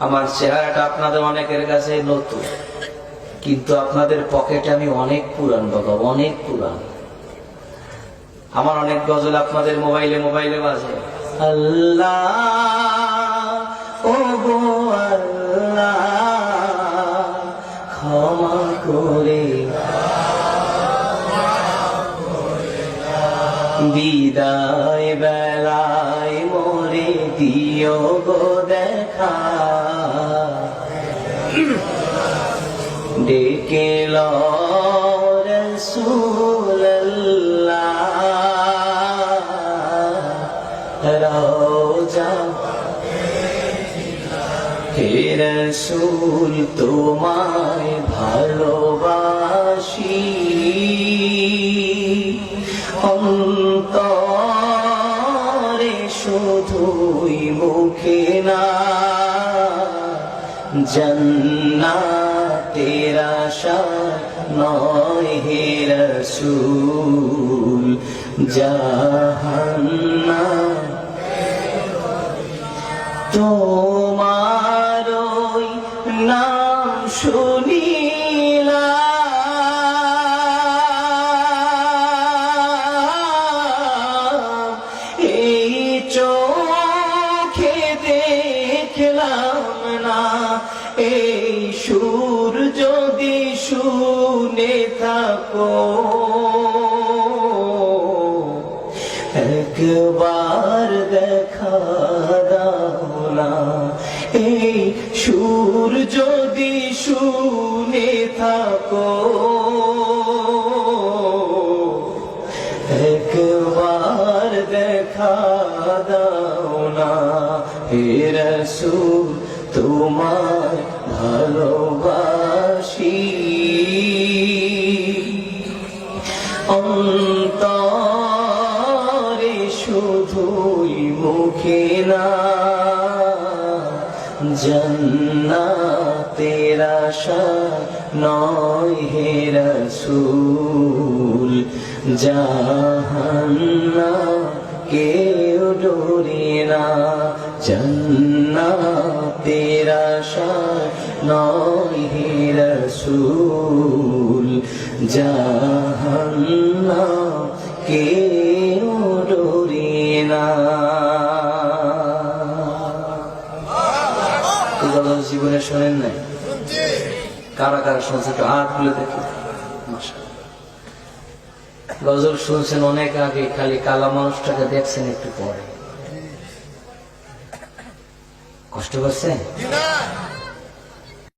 আমার চেহারাটা আপনাদের অনেকের কাছে নতুন, কিন্তু আপনাদের পকেটে আমি অনেক পুরান বাবা, অনেক পুরান। আমার অনেক গজল আপনাদের মোবাইলে মোবাইলে বাজে। আল্লাহ ও গো আল্লাহ ক্ষমা করে বিদায় বেলায় মোরে দিও গো দেখা, ডেকে লো রাসূলুল্লাহ রওজা, হে রাসূল তোমায় ভালোবাসি, অন্তরে শুধুই মুখে না, জান্নাতের আশা নয় হে রাসূল, জাহান্নাম তোমার ওই নাম শুনিলাম, এই চোখে দেখলাম না, এই সুর যদি শুনে থাকো একবার দেখা দাও না, এই সুর যদি শুনে থাকো একবার দেখা দাও না, হে রাসূল তোমায় ভালোবাসি, অন্তরে শুধুই মুখে না, জান্নাতের আশা নয় হে রাসূল, জাহান্নাম কেউ ডোরে না, জান্নাতের আশা নয় হে রাসূল, জাহান্নাম কেউ ডোরে না। জীবনে শোনেন নাই? কারা কারা শুনছে একটু হাত খুলে দেখি। গজল শুনছেন অনেক আগে, খালি কালা মানুষটাকে দেখছেন একটু পরে। কষ্ট করছেন?